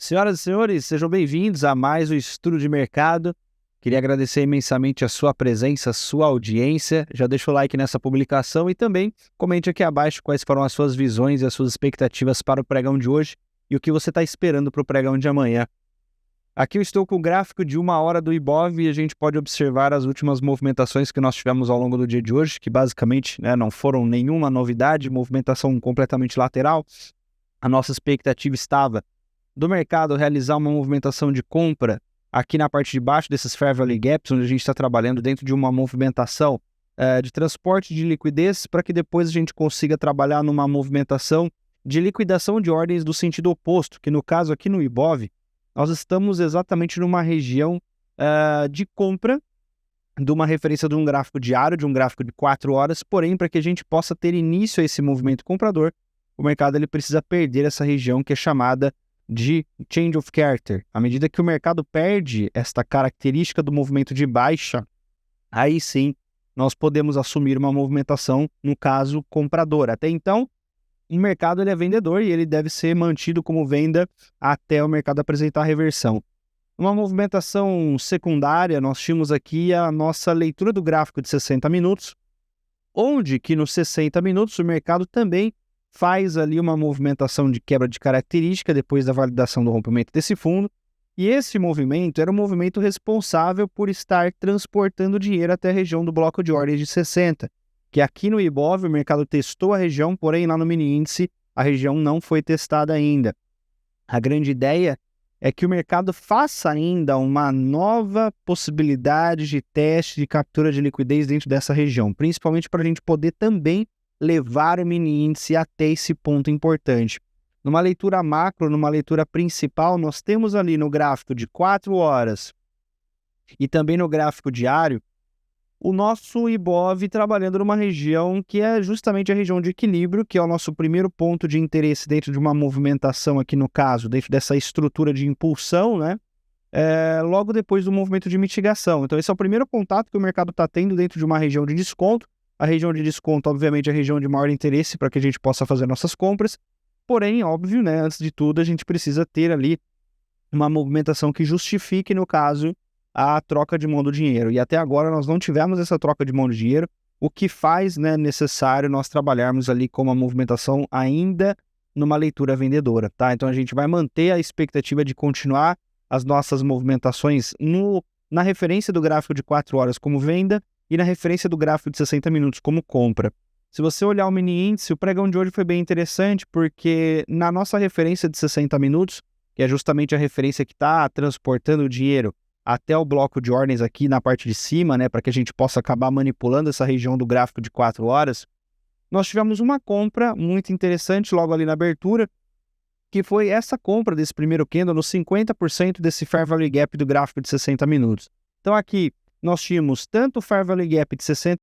Senhoras e senhores, sejam bem-vindos a mais um Estudo de Mercado. Queria agradecer imensamente a sua presença, a sua audiência. Já deixa o like nessa publicação e também comente aqui abaixo quais foram as suas visões e as suas expectativas para o pregão de hoje e o que você está esperando para o pregão de amanhã. Aqui eu estou com o gráfico de 1 hora do Ibov e a gente pode observar as últimas movimentações que nós tivemos ao longo do dia de hoje, que basicamente não foram nenhuma novidade, movimentação completamente lateral. A nossa expectativa estava do mercado realizar uma movimentação de compra aqui na parte de baixo desses Fair Value Gaps, onde a gente está trabalhando dentro de uma movimentação de transporte de liquidez, para que depois a gente consiga trabalhar numa movimentação de liquidação de ordens do sentido oposto, que no caso aqui no Ibov, nós estamos exatamente numa região de compra de uma referência de um gráfico diário, de um gráfico de 4 horas, porém, para que a gente possa ter início a esse movimento comprador, o mercado ele precisa perder essa região que é chamada de change of character. À medida que o mercado perde esta característica do movimento de baixa, aí sim nós podemos assumir uma movimentação, no caso, comprador. Até então, o mercado ele é vendedor e ele deve ser mantido como venda até o mercado apresentar reversão. Uma movimentação secundária, nós tínhamos aqui a nossa leitura do gráfico de 60 minutos, onde que nos 60 minutos o mercado também faz ali uma movimentação de quebra de característica depois da validação do rompimento desse fundo, e esse movimento era o movimento responsável por estar transportando dinheiro até a região do bloco de ordens de 60, que aqui no Ibov o mercado testou a região, porém lá no mini índice a região não foi testada ainda. A grande ideia é que o mercado faça ainda uma nova possibilidade de teste de captura de liquidez dentro dessa região, principalmente para a gente poder também levar o mini índice até esse ponto importante. Numa leitura macro, numa leitura principal, nós temos ali no gráfico de 4 horas e também no gráfico diário, o nosso Ibov trabalhando numa região que é justamente a região de equilíbrio, que é o nosso primeiro ponto de interesse dentro de uma movimentação aqui no caso, dentro dessa estrutura de impulsão, logo depois do movimento de mitigação. Então esse é o primeiro contato que o mercado está tendo dentro de uma região de desconto. A região de desconto, obviamente, é a região de maior interesse para que a gente possa fazer nossas compras. Porém, óbvio, antes de tudo, a gente precisa ter ali uma movimentação que justifique, no caso, a troca de mão do dinheiro. E até agora nós não tivemos essa troca de mão de dinheiro, o que faz necessário nós trabalharmos ali com uma movimentação ainda numa leitura vendedora, tá? Então a gente vai manter a expectativa de continuar as nossas movimentações na referência do gráfico de 4 horas como venda, e na referência do gráfico de 60 minutos como compra. Se você olhar o mini índice, o pregão de hoje foi bem interessante, porque na nossa referência de 60 minutos, que é justamente a referência que está transportando o dinheiro até o bloco de ordens aqui na parte de cima, para que a gente possa acabar manipulando essa região do gráfico de 4 horas, nós tivemos uma compra muito interessante logo ali na abertura, que foi essa compra desse primeiro candle no 50% desse Fair Value Gap do gráfico de 60 minutos. Então aqui, nós tínhamos tanto o Fair Value Gap de 60